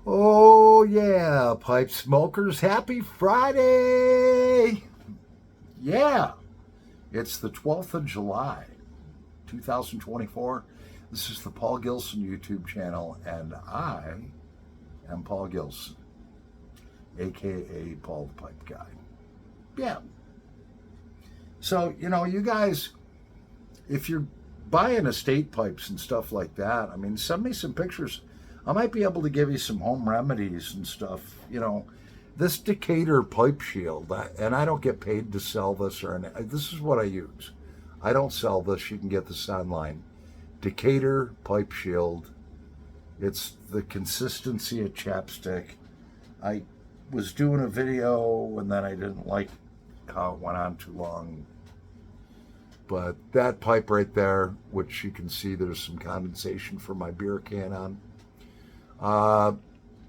Oh, yeah, pipe smokers, happy Friday! Yeah, it's the 12th of July, 2024. This is the Paul Gilson YouTube channel, and I am Paul Gilson, aka Paul the Pipe Guy. Yeah. So, you guys, if you're buying estate pipes and stuff like that, I mean, send me some pictures. I might be able to give you some home remedies and stuff. This Decatur pipe shield, and I don't get paid to sell this or anything. This is what I use. I don't sell this. You can get this online. Decatur pipe shield. It's the consistency of chapstick. I was doing a video and then I didn't like how it went on too long. But that pipe right there, which you can see there's some condensation from my beer can on,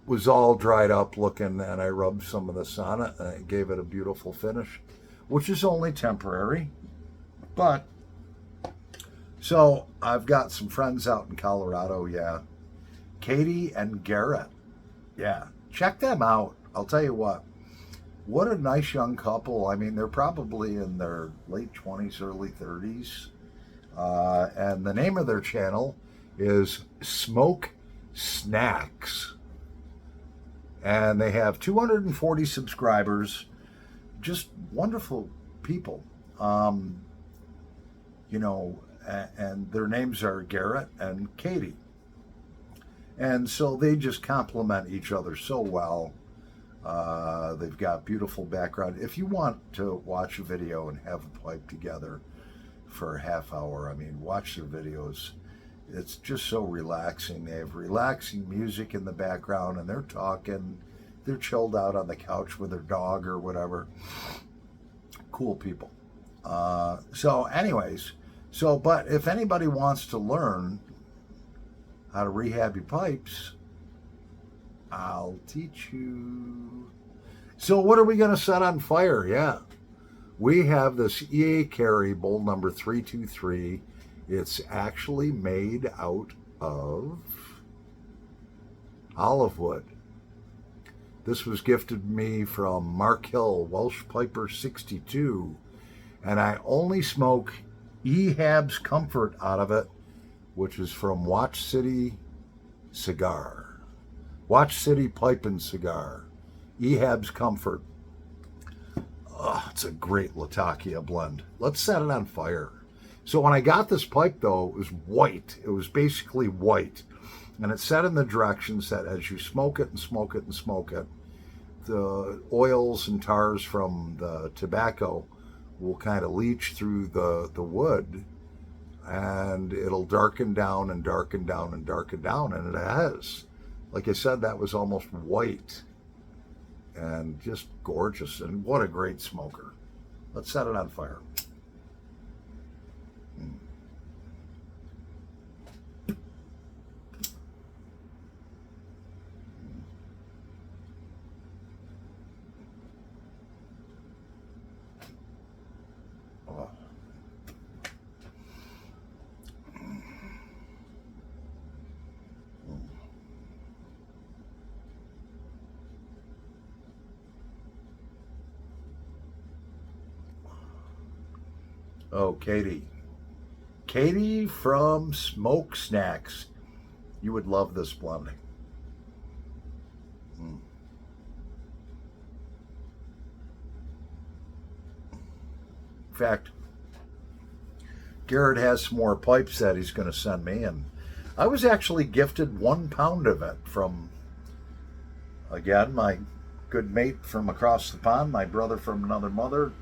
was all dried up looking, and I rubbed some of this on it, and it gave it a beautiful finish, which is only temporary. But, so I've got some friends out in Colorado, yeah. Katie and Garrett, yeah. Check them out. I'll tell you what a nice young couple. I mean, they're probably in their late 20s, early 30s. And the name of their channel is Smoke Snacks. And they have 240 subscribers. Just wonderful people. And their names are Garrett and Katie. And so they just complement each other so well. They've got beautiful background. If you want to watch a video and have a pipe together for a half hour, I mean, watch their videos. It's just so relaxing. They have relaxing music in the background, and they're talking. They're chilled out on the couch with their dog or whatever. Cool people. But if anybody wants to learn how to rehab your pipes, I'll teach you. So what are we going to set on fire? Yeah. We have this EA Carry bowl number 323. It's actually made out of olive wood. This was gifted me from Mark Hill, Welsh Piper 62. And I only smoke Ehab's Comfort out of it, which is from Watch City Cigar. Watch City Pipe and Cigar. Ehab's Comfort. Oh, it's a great Latakia blend. Let's set it on fire. So when I got this pipe, though, it was white. It was basically white. And it set in the directions that as you smoke it and smoke it and smoke it, the oils and tars from the tobacco will kind of leach through the wood, and it'll darken down and darken down and darken down, and it has. Like I said, that was almost white and just gorgeous, and what a great smoker. Let's set it on fire. Oh. Oh, Katie. Katie from Smoke Snacks. You would love this blending. In fact, Garrett has some more pipes that he's going to send me, and I was actually gifted 1 pound of it from, again, my good mate from across the pond, my brother from another mother,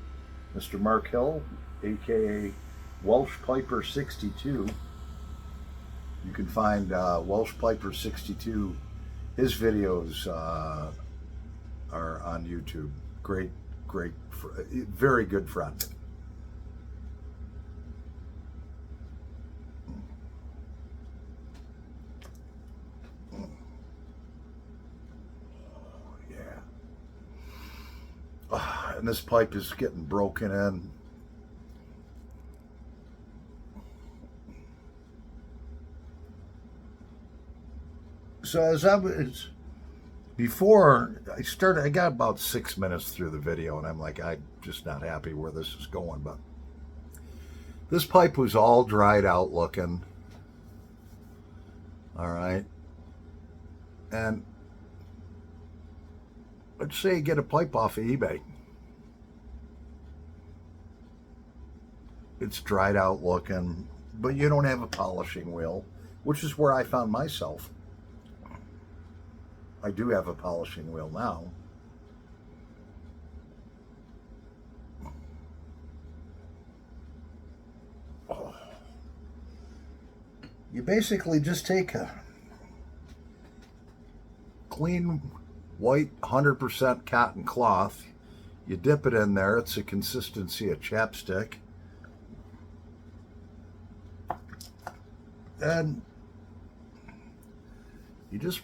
Mr. Mark Hill, aka Welsh Piper 62. You can find Welsh Piper 62. His videos are on YouTube. Great, very good friend. Yeah. And this pipe is getting broken in. So as I was before I got about 6 minutes through the video, and I'm like, I'm just not happy where this is going. But this pipe was all dried out looking. All right. And let's say you get a pipe off of eBay. It's dried out looking, but you don't have a polishing wheel, which is where I found myself. I do have a polishing wheel now. Oh. You basically just take a clean white 100% cotton cloth, you dip it in there, it's the consistency of chapstick, and you just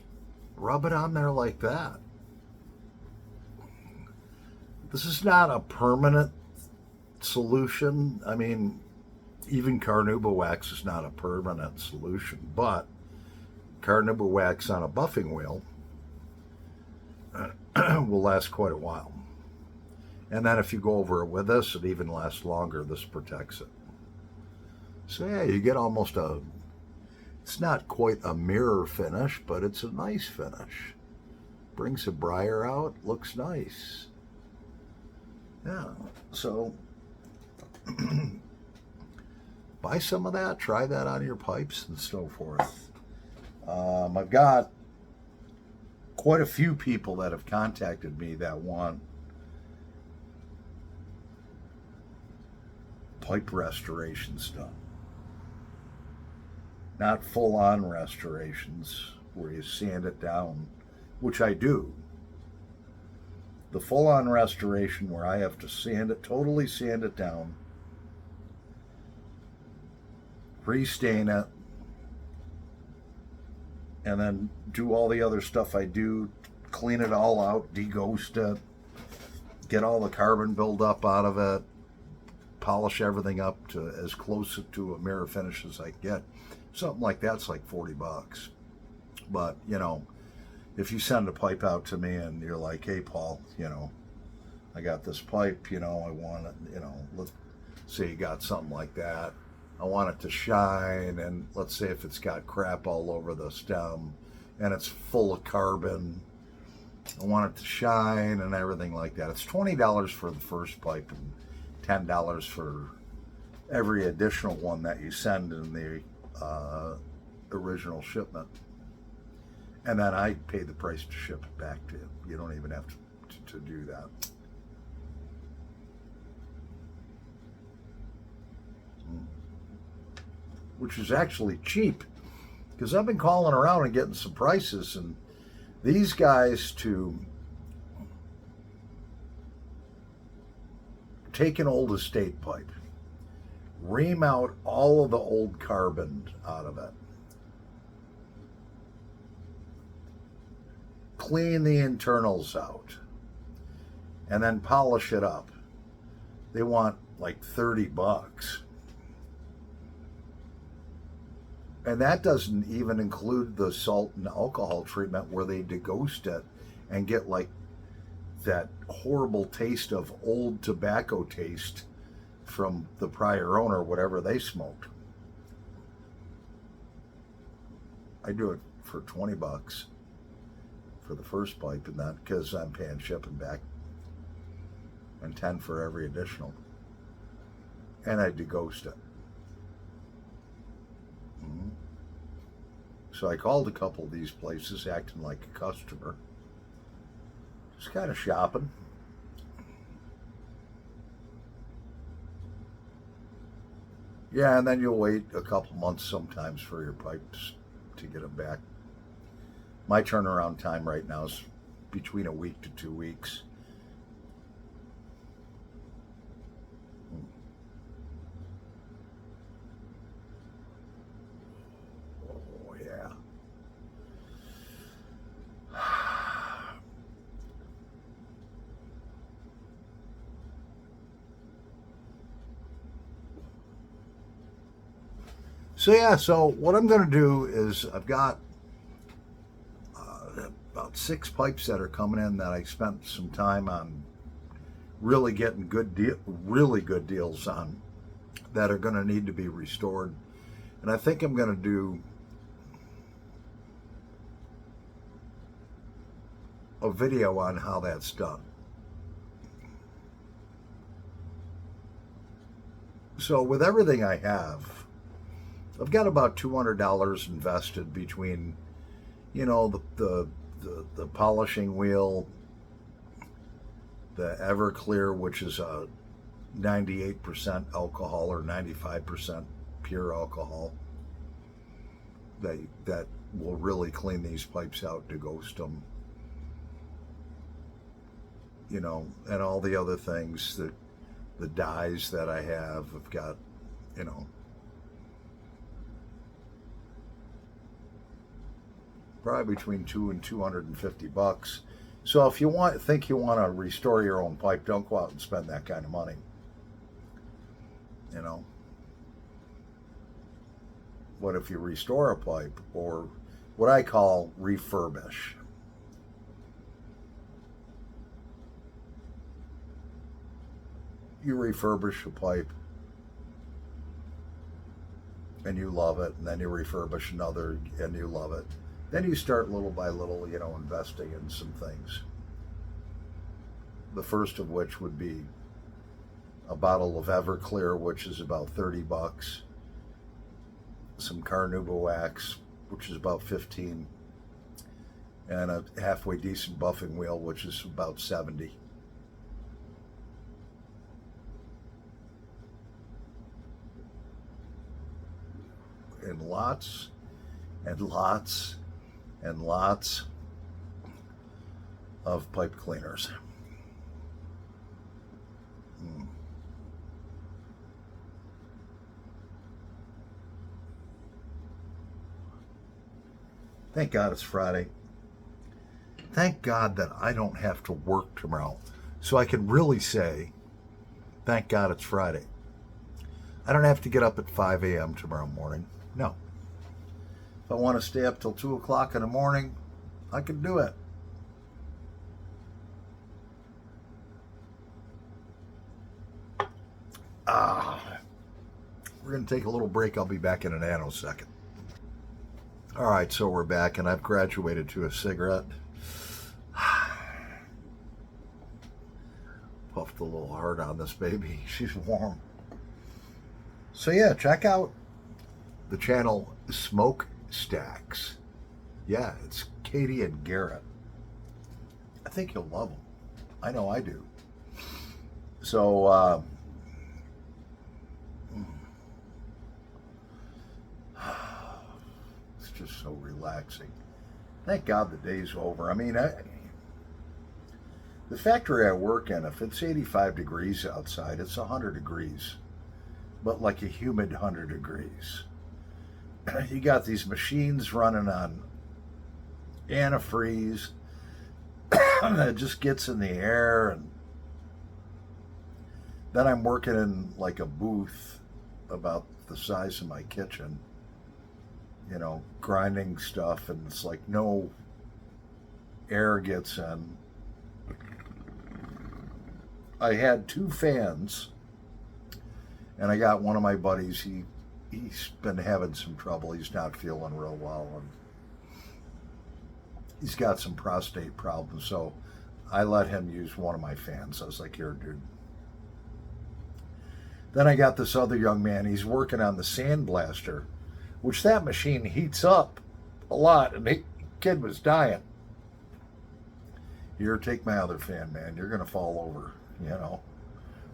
rub it on there like that. This is not a permanent solution. I mean, even Carnauba wax is not a permanent solution, but Carnauba wax on a buffing wheel will last quite a while. And then if you go over it with this, it even lasts longer. This protects it. So yeah, you get almost it's not quite a mirror finish, but it's a nice finish. Brings the briar out, looks nice. Yeah, so buy some of that, try that on your pipes and so forth. I've got quite a few people that have contacted me that want pipe restorations done. Not full-on restorations where you sand it down, which I do. The full-on restoration where I have to totally sand it down, re-stain it, and then do all the other stuff I do, clean it all out, deghost it, get all the carbon buildup out of it, polish everything up to as close to a mirror finish as I can get. Something like that's like $40. But, you know, if you send a pipe out to me and you're like, hey, Paul, you know, I got this pipe, you know, I want it, you know, let's say you got something like that. I want it to shine, and let's say if it's got crap all over the stem and it's full of carbon, I want it to shine and everything like that. It's $20 for the first pipe and $10 for every additional one that you send in the original shipment. And then I pay the price to ship it back to you. You don't even have to do that. Which is actually cheap, because I've been calling around and getting some prices, and these guys to take an old estate pipe, ream out all of the old carbon out of it, clean the internals out, and then polish it up. They want like $30. And that doesn't even include the salt and alcohol treatment where they deghost it and get like that horrible taste of old tobacco taste from the prior owner, whatever they smoked. I do it for $20 for the first pipe, and that because I'm paying shipping back, and $10 for every additional. And I deghost it. So I called a couple of these places acting like a customer. Just kind of shopping. Yeah, and then you'll wait a couple months sometimes for your pipes to get them back. My turnaround time right now is between a week to 2 weeks. So yeah, so what I'm going to do is I've got about 6 pipes that are coming in that I spent some time on really getting really good deals on, that are going to need to be restored. And I think I'm going to do a video on how that's done. So with everything I have, I've got about $200 invested between, you know, the polishing wheel, the Everclear, which is a 98% alcohol or 95% pure alcohol, that will really clean these pipes out to ghost them, you know, and all the other things, that the dyes that I have, I've got, you know, probably between $200 and $250. So if you think you want to restore your own pipe, don't go out and spend that kind of money. You know, what if you restore a pipe, or what I call refurbish? You refurbish a pipe and you love it, and then you refurbish another and you love it. Then you start little by little, you know, investing in some things. The first of which would be a bottle of Everclear, which is about $30, some Carnauba wax, which is about $15, and a halfway decent buffing wheel, which is about $70. And lots and lots and lots of pipe cleaners. Thank God it's Friday. Thank God that I don't have to work tomorrow. So I can really say, thank God it's Friday. I don't have to get up at 5 a.m. tomorrow morning. No. If I want to stay up till 2 o'clock in the morning, I can do it. We're going to take a little break. I'll be back in a nanosecond. All right, so we're back, and I've graduated to a cigarette. Puffed a little hard on this baby. She's warm. So yeah, check out the channel Smoke Stacks. Yeah, it's Katie and Garrett. I think you'll love them. I know I do. So, it's just so relaxing. Thank God the day's over. I mean, the factory I work in, if it's 85 degrees outside, it's 100 degrees, but like a humid 100 degrees. You got these machines running on antifreeze that just gets in the air, and then I'm working in like a booth about the size of my kitchen, you know, grinding stuff, and it's like no air gets in. I had 2 fans, and I got one of my buddies, he's been having some trouble. He's not feeling real well, and he's got some prostate problems, so I let him use one of my fans. I was like, here, dude. Then I got this other young man, he's working on the sandblaster, which that machine heats up a lot, and the kid was dying. Here, take my other fan, man. You're going to fall over, you know.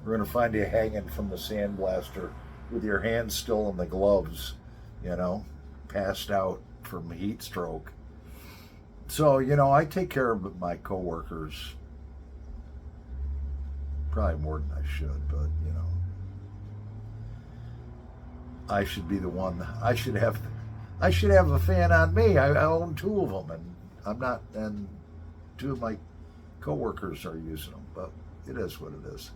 We're going to find you hanging from the sandblaster with your hands still in the gloves, you know, passed out from heat stroke. So, you know, I take care of my coworkers probably more than I should, but, you know, I should be the one. I should have a fan on me. I own 2 of them, and I'm not, and 2 of my coworkers are using them, but it is what it is.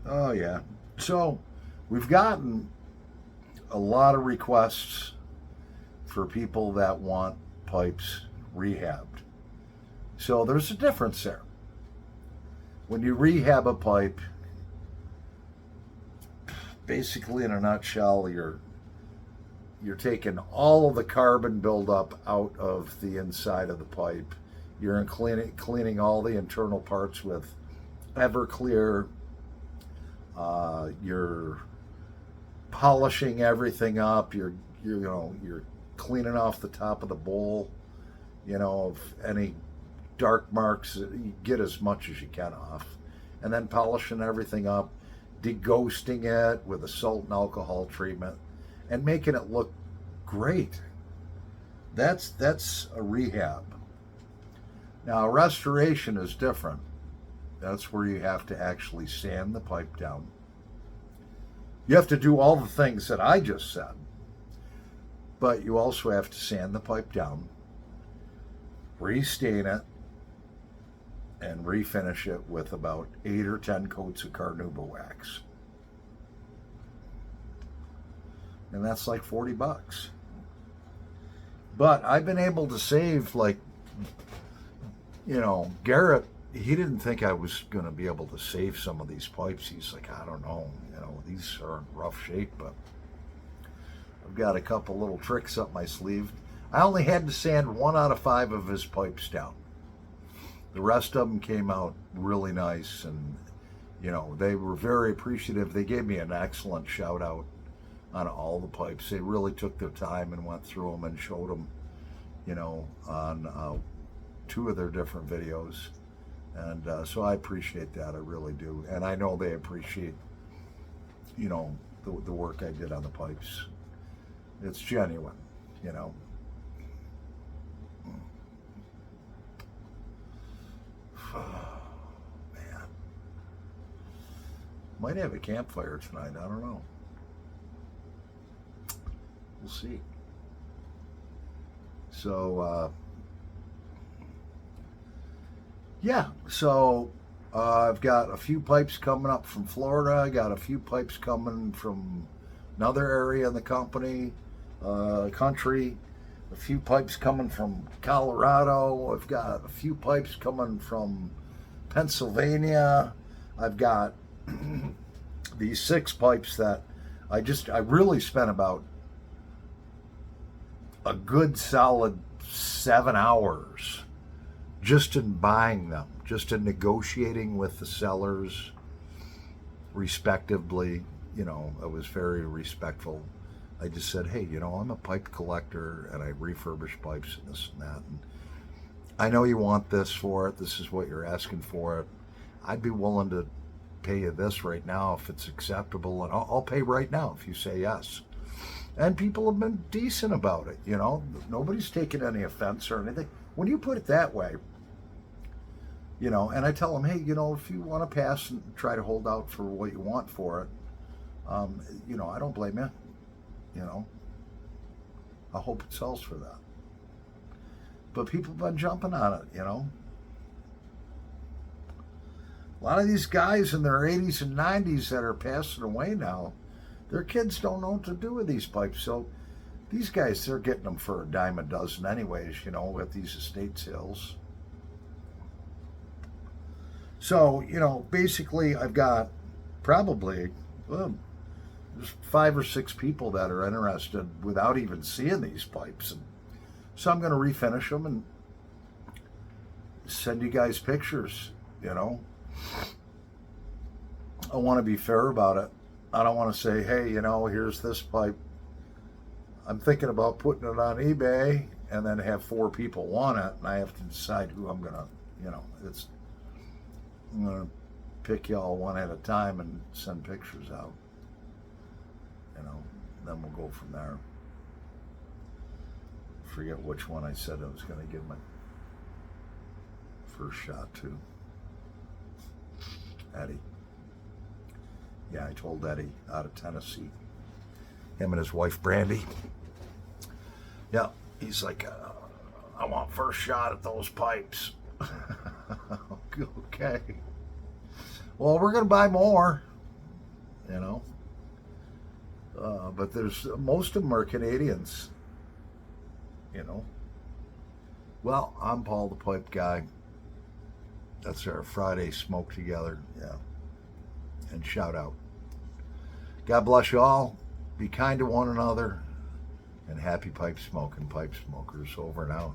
Oh yeah. So we've gotten a lot of requests for people that want pipes rehabbed. So there's a difference there. When you rehab a pipe, basically in a nutshell, you're taking all of the carbon buildup out of the inside of the pipe. You're cleaning all the internal parts with Everclear. You're polishing everything up. You're cleaning off the top of the bowl, of any dark marks. You get as much as you can off, and then polishing everything up, deghosting it with a salt and alcohol treatment, and making it look great. That's a rehab. Now, restoration is different. That's where you have to actually sand the pipe down. You have to do all the things that I just said, but you also have to sand the pipe down, restain it, and refinish it with about 8 or 10 coats of Carnauba wax. And that's like $40. But I've been able to save, like, Garrett, he didn't think I was going to be able to save some of these pipes. He's like, I don't know, these are in rough shape, but I've got a couple little tricks up my sleeve. I only had to sand 1 out of 5 of his pipes down. The rest of them came out really nice, and, they were very appreciative. They gave me an excellent shout out on all the pipes. They really took their time and went through them and showed them, on 2 of their different videos. And so I appreciate that. I really do. And I know they appreciate, the work I did on the pipes. It's genuine, Man. Might have a campfire tonight. I don't know. We'll see. So, so I've got a few pipes coming up from Florida. I got a few pipes coming from another area in the country. A few pipes coming from Colorado. I've got a few pipes coming from Pennsylvania. I've got these 6 pipes that I really spent about a good solid 7 hours just in buying them, just in negotiating with the sellers respectively. I was very respectful. I just said, hey, I'm a pipe collector and I refurbish pipes and this and that. And I know you want this for it. This is what you're asking for it. I'd be willing to pay you this right now if it's acceptable, and I'll pay right now if you say yes. And people have been decent about it. Nobody's taken any offense or anything. When you put it that way, and I tell them, hey, if you want to pass and try to hold out for what you want for it, I don't blame you. I hope it sells for that. But people have been jumping on it, A lot of these guys in their 80s and 90s that are passing away now, their kids don't know what to do with these pipes. So these guys, they're getting them for a dime a dozen anyways, at these estate sales. So, basically I've got probably there's 5 or 6 people that are interested without even seeing these pipes. And so I'm going to refinish them and send you guys pictures, I want to be fair about it. I don't want to say, hey, here's this pipe. I'm thinking about putting it on eBay and then have 4 people want it, and I have to decide who I'm going to, I'm going to pick y'all one at a time and send pictures out. Then we'll go from there. Forget which one I said I was going to give my first shot to. Eddie. Yeah, I told Eddie out of Tennessee. Him and his wife, Brandy. Yeah, he's like, I want first shot at those pipes. Okay. Well, we're going to buy more, But most of them are Canadians. you know. Well, I'm Paul the Pipe Guy. That's our Friday smoke together. Yeah. And shout out. God bless you all. Be kind to one another. And happy pipe smoking, pipe smokers. Over and out.